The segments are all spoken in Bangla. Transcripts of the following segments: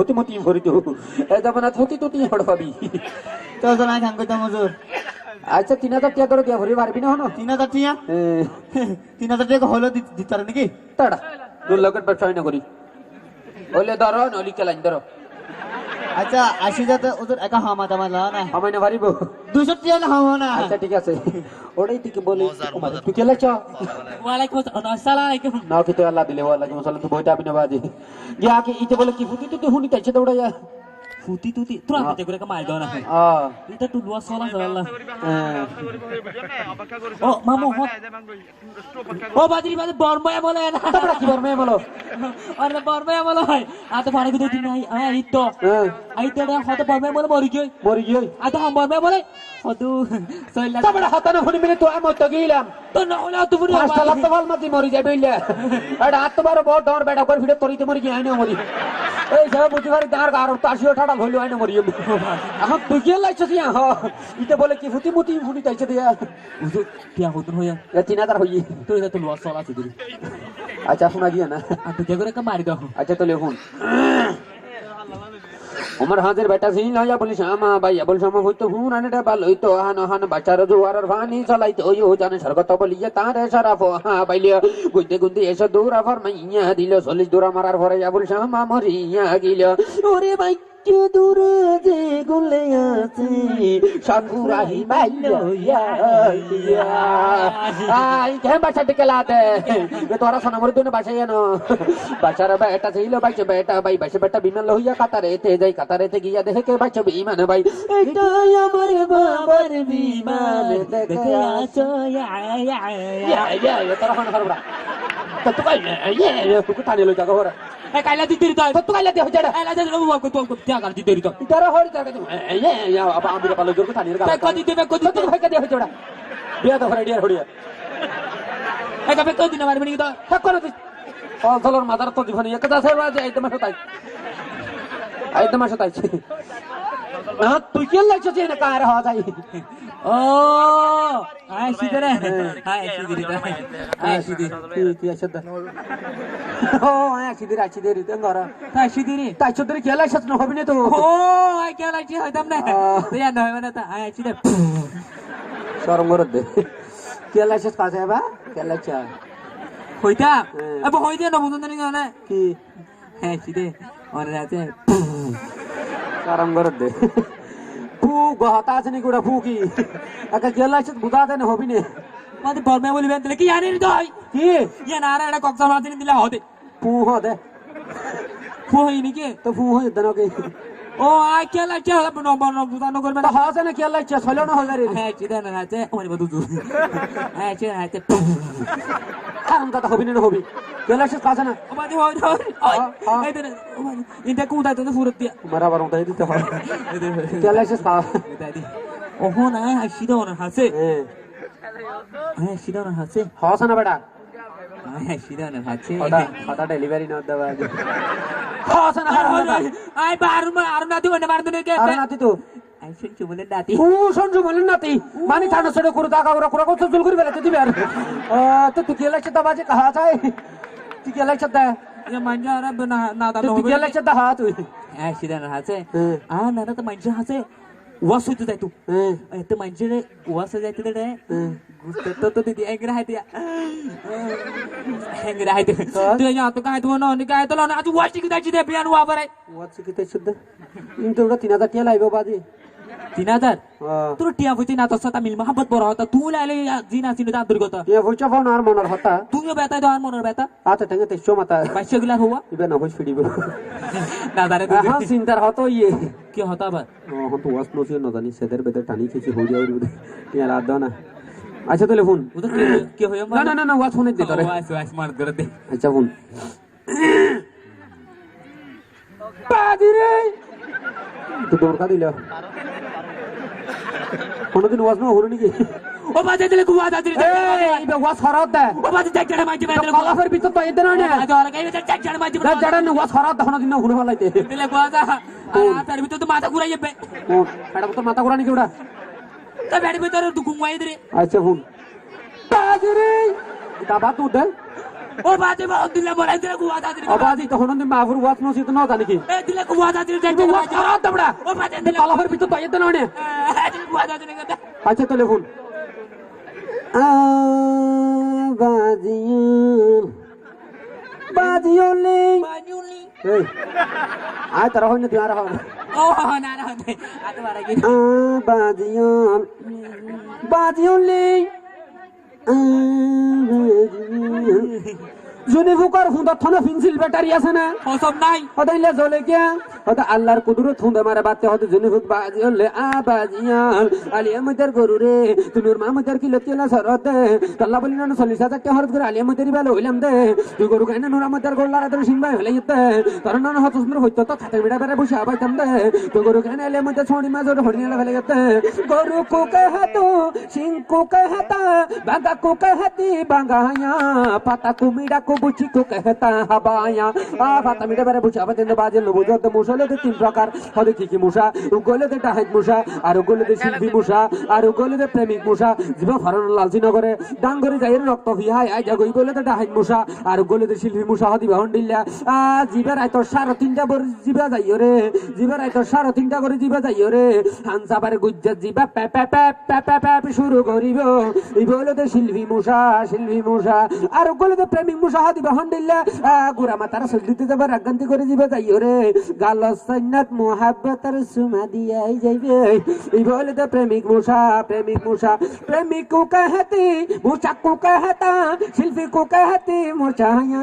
হতি মতি ভরিত এই যাবে না হতি তুতি হড় পাবি চল তো নাই খান কইতাম মজুর। আচ্ছা 3000 টাকা করে দিয়া ভরি পারবি না হনো 3000 টিয়া 3000 টাকা হলো দিতার নাকি তাড়া তোর লগের ব্যবসা না করি বলে ধরো নলি কেলাইন ধরো আচ্ছা 80 টাকা ওদের একা হামা দামা লা না আমায় না পারিব 200 টাকা হামা না আচ্ছা ঠিক আছে ওটাই থেকে বলি তুই কেলা চ ওয়ালাইকুম আসসালাম না কি তো আল্লাহ দিলে ওয়ালাইকুম আসসালাম তুই বইটা আপনি না বাজে গিয়া কি ইতে বলে কি ফুটি তুই হুনি তাইছে দৌড়া যা ফুটি তুতি তোরা হাতে করে মাই দাও না এটা তো লুয়া সলা সলা ও মামু ও বাদরি বাদরি বর্ময়া বলে না তোমরা কি বর্ময়া বলো আরে বর্ময়া বলে আতে পারে কত দিন আই তো হতে বর্ময়া বলে মরি গই আতে হাম বর্ময়া বলে হতু সইলা তোমরা হাতানো হুনি মিলে তো আমি তো গিলাম তো না হলে তো পুরো 5 লাখ তো ভাল মতি মরি যাবে ইল্লা এটা আত্মবার বড় ডর বেটা করে ভিড়ে তরিতে মরি গিয়ে আইনা মরি এই সব বুঝিবার দাঁড় গার তাসিও ঠাডা হইলো আইনা মরি এখন তুই কি লাইছস ইয়া হ ইতে বলে কি ফুটি মুটি ফুটি তাইছে দিয়া উজু কি হতন হইয়া 3000 হই তো এটা তো লুয়া সলা আছে দিদি আচ্ছা শোনা গিয়া না আতে কে করে মারি দাও আচ্ছা তো লেখুন উমর হাজির বেটা সিন লয়া বলি শামা ভাইয়া বল শামা হইতো হুন আনেটা ভালো হইতো হান হান বাচ্চার জোয়ারের পানি চলাইতো ওই জানে স্বর্গত বলিয়া তারে সারাফ হা বাইলিয়া গুইতে গুইতে এসে দূরা ফরমাইয়া দিল 40 দূরা মারার পরে বল শামা মরিয়া গিল ওরে ভাই কে দূরে যে গুলে আছে সাকুরাহি বাইলিয়া আই কে বাচ্চা টিকে লাতে তোরা সোনা মরি তুই বাসায় জানো বাচ্চার বেটা ছিল বাইছে বেটা ভাই বাইছে বেটা বিমান লইয়া কাতারেতে যাই কাতারেতে গিয়া দেখে বাইছে বিমান ভাই এটাই আমার বাবার বিমান দেখে আসো ইয়া তোরা ফোন করবা তো তুই তুই টানি লই জায়গা হরা এ কাইলা দিতে দিতে তো কাইলা দে হজাড়া এলা দে ও কো তো ত্যাগ আর দিতে দিতে তোরা হরি জায়গা ইয়া আবা আমরা পালো জোর টানি বে কো দিতে তো ভাই কে দে হজাড়া বিয়া তো হরে ডিয়ার হড়িয়া এ কবে কো দিন মারবি তো থাক করে তুই অঞ্চলের মাদার তো জীবনে একটা আছে বাজে একদম তাই একদম তাই না তুই কি লাগছিস না কার হওয়া যায় ও আই সিদরে আই সিদরে আই সিদরে তুই আসদ ও আই সিদরে আসিদরে তেঙ্গরা তাই সিদরে তাই চদরে কি লাগছিস না হবে না তো ও আই কে লাগছি হইতাম না তুই আর নয় মানে তা আই সিদরে শরম করে দে কি লাগছিস কাছে বা কি লাগছিস হইতা আব হইতে না বুঝন না কি হ্যাঁ সিদে ওরে আছে শরম করে দে ফু গহতা আছে নি গুড়া ফু কি একা কি লাগছিস বুঝা দেন হবি না মানে বর্মা বলিবেন তাহলে কি জানি তো কি ইয়া না রে এটা কক্সা মাছ দিলা হতে ফু দে ফু হইনি কি তো ফু হই দেন কে ও আই কে লাগছে নম্বর বুঝানো করবে তো হাসে না কি লাগছিস হলো না হলো রে হ্যাঁ সিদে না আছে ওরে বদু হ্যাঁ সিদে আছে কারণ কথা হবি না হবি কি লাগছিস কাছে না ও বাদি হয় এই দে ও বাদি ইনটা কোথায় তো ফুরত দিয়া মারা বারো তাই দিতে হয় কি লাগছিস কা ও না সিদে ওর হাসে হ্যাঁ সিদে ওর হাসে হাসে না বেটা হ্যাঁ সিদে ওর হাসে কথা ডেলিভারি না দেওয়া হাসে না আই আর না দিও না মার দিনে কে আর নাতি তো আই শুনছি বলে নাতি ও সঞ্জু বলেন নাতি মানে থানা ছেড়ে করে টাকা ওরা করে কত চুল করে বেলাতে দিবে আর তো তুই কি লাগছে তা বাজে কাহা চাই তুই কি লাগছে তা ये मंजा रा बना ना दा তুই কি লাগছে তা হা তুই ए सीधा ना हासे आ ना तो मंजा हासे वास होते जाय तू ए तो मंजे रे वास जायते रे गुस्ते तो दीदी एंगरा है दिया एंगरा है तू या तो काय तू ना नि काय तो ना आज वास की दाची दे बियान वा बरे वाच किती शुद्ध इन तो 3000 टिया लाइबो बाजी 3000 तू टिया होती ना तो सता मिल मोहब्बत बरा होता तू लाले जीना सिने दादर गोता ये होचा फोन आर मनर होता तू ये बेता दो आर मनर बेता आता ठंगे ते शो मता पैसे गिला हुआ इबे ना होश फिड़ी ना दारे हां सिंदर हतो ये क्या होता बा हम तो वास नो से न जानी सेदर बेदर टानी खिची हो जाओ टिया ला दो ना अच्छा तो ले फोन उधर क्या होया ना ना ना वास होने दे करे वास मार कर दे अच्छा फोन बादी रे तू डोर का दिला কোনদিন ওয়াজ না হলো নাকি ও বাজে দিলে কুয়া দাদি এই বে ওয়াজ খরাত দে ও বাজে জাগড়া মাঝে বেদলে কলাফের ভিতর তো এদের না আজ আর গাইবে জাগড়া মাঝে না জড়া না ওয়াজ খরাত দেখো না দিন হুড় ফলাইতে দিলে কুয়া দা আর তার ভিতর তো মাথা ঘুরাই যাবে ও এটা তো মাথা ঘুরানি কি ওটা তা বেড়ে ভিতর তো ঘুমাই দে আচ্ছা হুন বাজরে এটা বাত উঠে ও বাজে বা দিলে বলাই দিলে কুয়া দাদি অবাজি তখন তুমি মাহফুর ওয়াজ নসিত ন জানি কি এ দিলে কুয়া দাদি দেখতে ওয়াজ করা দবড়া ও বাজে দিলে পালাফের ভিতর তো এত নয় দিলে কুয়া দাদি কথা আচ্ছা টেলিফোন বাজিওলি বাজুলি এই আয় তারা হইনি তুই আর হবে ও না না আতে বাড়া কি বাজিওলি জুনি ফুকার হুঁদা থনে ফিনসিল ব্যাটারি আছে না সব নাই হদাইলে জ্বলে গিয়া হদা আল্লাহর কুদরত হুঁদা মারা বাতে হদা জুনি ফুক বাজিওলে বাজিয়াল আলিয়া মদার গরু রে তুনুর মা মদার কি লতিলা সরতে আল্লাহ বলি না 40,000 টাকা খরচ করে আলিয়া মদারি ভালো হইলাম দে তুই গরু কাইনা নুরা মদার গোল্লার আদর সিংবাই হলে ইতে কারণ না হত সুন্দর হইতো তো খাতে বিড়া বেরে বসে আবাইতাম দে তুই গরু কাইনা আলিয়া মদার ছড়ি মা জোর হড়িনা ফেলে গেতে গরু কো কহতো সিং কো কহতা বাগা কো কহতি বাগায়া পাতা কুমিড়া को बुची को कहता हबाया फाता मिटे बारे बुचा बते बाजे लो बुझो तो मुसले ते तीन प्रकार हदे की मुसा उगोले ते डाहेज मुसा আর উগোলে ते শিল্পী মুসা আর উগোলে ते প্রেমিক মুসা জিবা ফারন লালজি নগরে ডাঙ্গরি যাইর রক্ত ফিহাই আই জাগো উগোলে ते ডাহেজ মুসা আর উগোলে ते শিল্পী মুসা হদি বাহন্ডিল্লা জিবা রাই তো 3.5টা বর জিবা যাইও রে জিবা রাই তো 3.5টা করে জিবা যাইও রে হানসা বারে গুজ্জা জিবা পে পে পে পে পে পে শুরু করিব এই বলে ते শিল্পী মুসা আর উগোলে ते প্রেমিক মুসা হদি বাহন্ডিল্লা গুরা মাতার সজদিতে যাবার রাগান্তি করে জিবা যাইও রে গাল সন্নত মোহাব্বতের সুমা দিয়াই যাইবে এই বলে तो प्रेमिक मूसा प्रेमिक को कहती मूसा को कहता शिल्पी को कहती मूसाया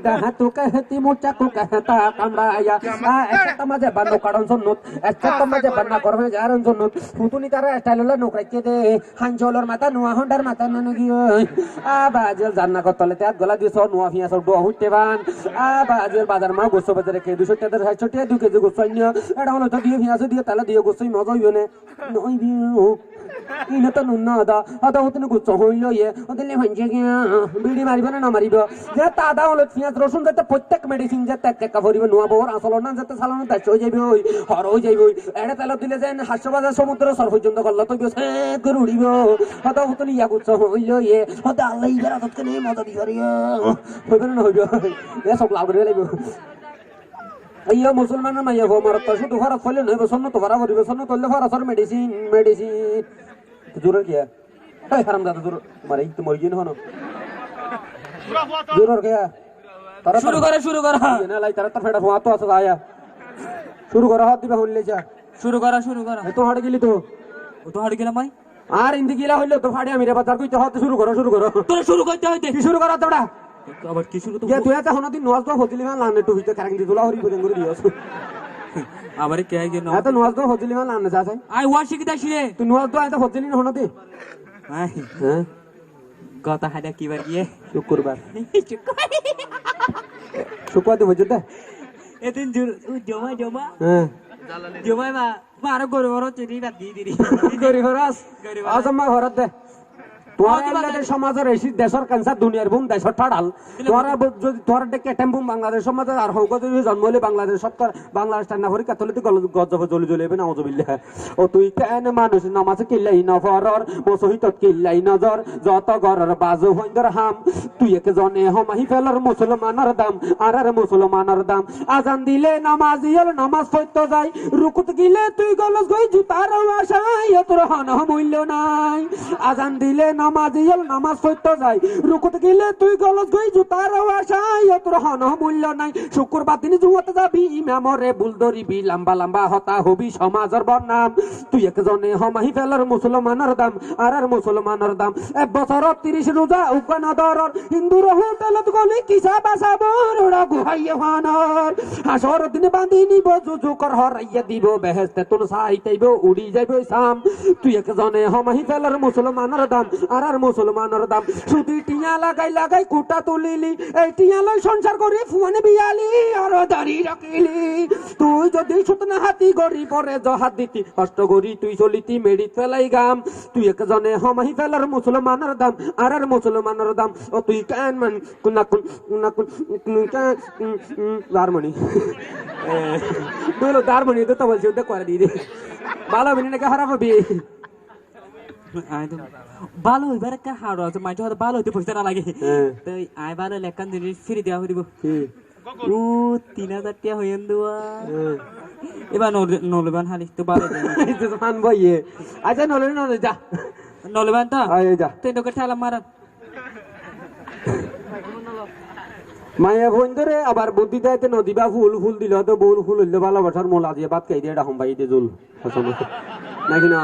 डहा तो कहती मूसा को कहता कमराया ऐसा तो मजे बन्नो काढून सुन्नुत ऐसा तो मजे बन्ना करवे जारन सुन्नुत पुतुनी तारा स्टाइलला नोकरायचे दे हांजोलर माता नुआ होंडार माता ननगियो बाजल जानना कतले त्यात गला दिसो नुआ फिया सो डो हुट्टेबान बाजल बाजार मा गोसो बाजारे के 200 টাকা ধরে 60 টাকা 2 কেজি গোসাইন্য এটা হলো তো দিয়ে ফিয়াছে দিয়ে তালা দিয়ে গোসাই মজা হইবে না নই বিউ ইনা তো নুন দা আদা হতনে গোছ হইল ইয়ে ওদলে ভাঞ্জে গিয়া বিড়ি মারিব না মারিব যে তাদা হলো ফিয়াজ রসুন যাতে প্রত্যেক মেডিসিন যে টেক টেকা ভরিব নোয়া বহর আসল না যাতে সালানো দাচ হই যাইবে ওই হর হই যাইবে এটা তালা দিলে যেন হাস্যবাজার সমুদ্র সর পর্যন্ত করল তো সে করে উড়িব আদা হতনে ইয়া গোছ হইল ইয়ে আদা আল্লাহ ইবার আদত নে মজা দিও রে হইবে না হইবে এ সব লাভ রে লাইব আইয়া মুসলমানের মাইয়া গো মার তো শুধু ফারাস ফলে নয় বসন্ন তো ফারা ভরিবে সন্ন তলে ফারাসর মেডিসিন জোরে কি এই হারাম দাদা জোর মারে তো মরিজিন হনো জোর কে তারা শুরু করা না লাই তারা তো ফেড়া ফোয়া তো আছে আয়া শুরু করা হাত দিবা হইলে যা শুরু করা তো হাড় গেলি তো ও তো হাড় গেলাম ভাই আর ইন্দি গিলা হইলো তো ফাড়ে আমি রে বাজার কইতে হাত শুরু করো তোর শুরু করতে হইতে কি শুরু করা তোড়া আবার কি শুরু তো তুই এত হনদি নওয়াজ তো হজিলি মান লানে তো হইতে কারাং দি তোলা হরি বদেন করে দিওস আবার কে আই গেন এত নওয়াজ তো হজিলি মান লানে যাস আই ওয়াশি কি দাসি রে তুই নওয়াজ তো এত হজিলি হনদি হ্যাঁ কথা হাদা কি বার গিয়ে শুক্রবার শুক্রবার তো হজতে এদিন জমা হ্যাঁ জমা বা আর গরু গরু চিনি বাদ দি দিরি গরি হরাস আজমা হরত দে তোরা সমাজের এই দেশের ক্যান্সার দুনিয়ার বুম দেশের ঠাড়াল তোরা যদি তোরা ডেকে টেম্পুম বাংলাদেশ সমাজে আর হোক যদি জন্ম হলে বাংলাদেশ সরকার বাংলাদেশ টান্না হরি কাতলিতে গজব জ্বলি এবে না অজবিল্লা ও তুই কেন মানুষ নামাজ কিল্লাই নফরর বসহিত কিল্লাই নজর যত গরর বাজু হইন্দর হাম তুই একে জনে হমাহি ফেলার মুসলমানের দাম আর মুসলমানের দাম আজান দিলে নামাজিয়াল নামাজ পড়তে যায় রুকুত গিলে তুই গলস গই জুতার আশায় তোর হন মূল্য নাই আজান দিলে নামাজিয়াল নামাজ পড়তে যায় রুকুত গিলে তুই গলস গই জুতার আশায় তোর হন মূল্য নাই শুক্রবার দিন জুয়াতে যাবি ইমামরে ভুল ধরিবি লম্বা হতা হবি সমাজের বদনাম তুই একজনে হমাহি ফেলার মুসলমানের দাম আর মুসলমানের দাম এক বছর 30 রোজা উকান দরর হিন্দুর হোটেলত গলি কিসা বাসাবর ওরা গুহাইয়ে হানর হাসর দিন বাঁধি নিব জুজু কর হরাইয়া দিব বেহেশতে তোর সাইতাইব উড়ি যাইব সাম তুই একজনে হমাহি ফেলার মুসলমানের দাম আর মুসলমানের দাম শুধু টিয়া লাগাই কুটা তুলিলি এই টিয়া লই সংসার করি ফুয়ানে বিয়ালি আর দাড়ি রাখিলি তুই যদি সুতনা হাতি গড়ি পরে জহাত দিতি কষ্ট করি তুই চলিতি মেডিত ফেলাই গাম তুই একজনে হমাহি ফেলার মুসলমানের দাম আর মুসলমানের দাম ও তুই কেন মান কুনা দারমণি বলো দারমণি তো বলছি ওটা করে দিয়ে ভালো মিনি নাকি খারাপ হবে আয় তো ভালো হইবার একটা হাড় আছে মাইটো হয়তো ভালো হইতে পয়সা না লাগে তো আয় ভালো লেখান জিনিস ফ্রি দেওয়া হইব ও 3000 টাকা হইন দেওয়া এবার নলবান হালি তো ভালো মান বইয়ে আচ্ছা নলে যা নলবান তো আয় যা তুই তোকে ঠেলা মারান মায়া বোন ধরে আবার বুদ্ধি দেয় নদী বা ফুল দিল তো ফুল হইলে ভালোবাসার মোলা দিয়ে ভাত খাই দিয়ে এটা হম্বাই দিয়ে জল নাকি না